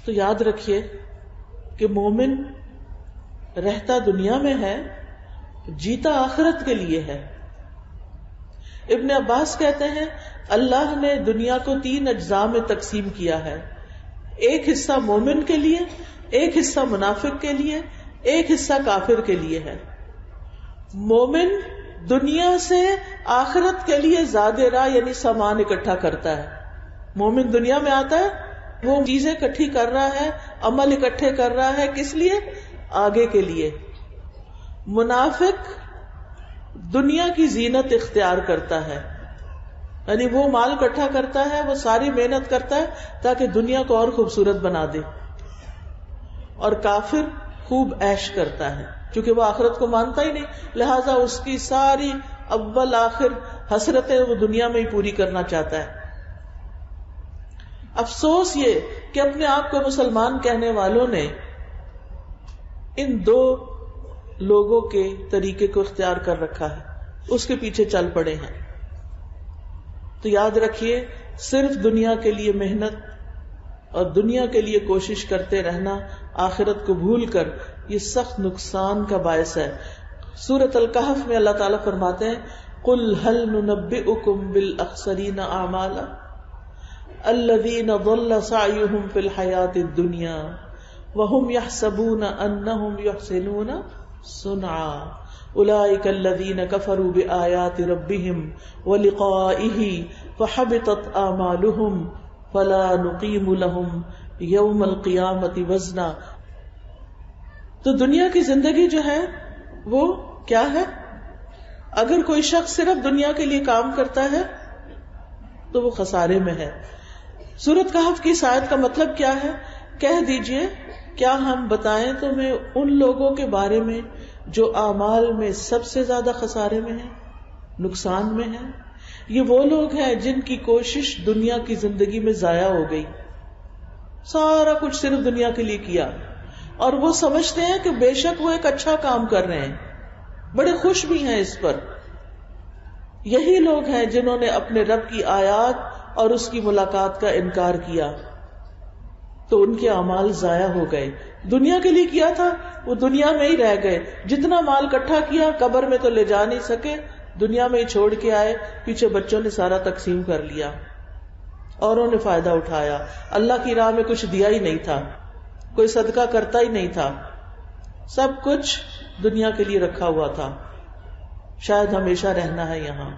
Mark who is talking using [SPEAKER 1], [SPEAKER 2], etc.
[SPEAKER 1] تو یاد رکھیے کہ مومن رہتا دنیا میں ہے، جیتا آخرت کے لیے ہے. ابن عباس کہتے ہیں اللہ نے دنیا کو 3 اجزاء میں تقسیم کیا ہے، ایک حصہ مومن کے لیے، ایک حصہ منافق کے لیے، ایک حصہ کافر کے لیے ہے. مومن دنیا سے آخرت کے لیے زاد راہ یعنی سامان اکٹھا کرتا ہے. مومن دنیا میں آتا ہے، وہ چیزیں اکٹھی کر رہا ہے، عمل اکٹھے کر رہا ہے، کس لیے؟ آگے کے لیے. منافق دنیا کی زینت اختیار کرتا ہے، یعنی وہ مال اکٹھا کرتا ہے، وہ ساری محنت کرتا ہے تاکہ دنیا کو اور خوبصورت بنا دے. اور کافر خوب عیش کرتا ہے کیونکہ وہ آخرت کو مانتا ہی نہیں، لہذا اس کی ساری اول آخر حسرتیں وہ دنیا میں ہی پوری کرنا چاہتا ہے. افسوس یہ کہ اپنے آپ کو مسلمان کہنے والوں نے ان 2 لوگوں کے طریقے کو اختیار کر رکھا ہے، اس کے پیچھے چل پڑے ہیں. تو یاد رکھیے صرف دنیا کے لیے محنت اور دنیا کے لیے کوشش کرتے رہنا آخرت کو بھول کر یہ سخت نقصان کا باعث ہے. سورۃ الکہف میں اللہ تعالیٰ فرماتے ہیں قُلْ هَلْ نُنَبِّئُكُمْ بِالْأَخْسَرِينَ أَعْمَالًا الَّذِينَ ضَلَّ سَعْيُهُمْ فِي الْحَيَاةِ الدُّنْيَا وَهُمْ يَحْسَبُونَ أَنَّهُمْ يُحْسِنُونَ صُنْعًا أُولَئِكَ الَّذِينَ كَفَرُوا بِآيَاتِ رَبِّهِمْ وَلِقَائِهِ فَحَبِطَتْ أَعْمَالُهُمْ فَلَا نُقِيمُ لَهُمْ يَوْمَ الْقِيَامَةِ وَزْنًا. تو دنیا کی زندگی جو ہے وہ کیا ہے؟ اگر کوئی شخص صرف دنیا کے لیے کام کرتا ہے تو وہ خسارے میں ہے. سورۃ کہف کی اس آیت کا مطلب کیا ہے؟ کہہ دیجئے کیا ہم بتائیں تمہیں ان لوگوں کے بارے میں جو اعمال میں سب سے زیادہ خسارے میں ہیں، نقصان میں ہیں؟ یہ وہ لوگ ہیں جن کی کوشش دنیا کی زندگی میں ضائع ہو گئی، سارا کچھ صرف دنیا کے لیے کیا، اور وہ سمجھتے ہیں کہ بے شک وہ ایک اچھا کام کر رہے ہیں، بڑے خوش بھی ہیں اس پر. یہی لوگ ہیں جنہوں نے اپنے رب کی آیات اور اس کی ملاقات کا انکار کیا، تو ان کے اعمال ضائع ہو گئے. دنیا کے لیے کیا تھا وہ دنیا میں ہی رہ گئے، جتنا مال اکٹھا کیا قبر میں تو لے جا نہیں سکے، دنیا میں ہی چھوڑ کے آئے، پیچھے بچوں نے سارا تقسیم کر لیا، اوروں نے فائدہ اٹھایا، اللہ کی راہ میں کچھ دیا ہی نہیں تھا، کوئی صدقہ کرتا ہی نہیں تھا، سب کچھ دنیا کے لیے رکھا ہوا تھا، شاید ہمیشہ رہنا ہے یہاں.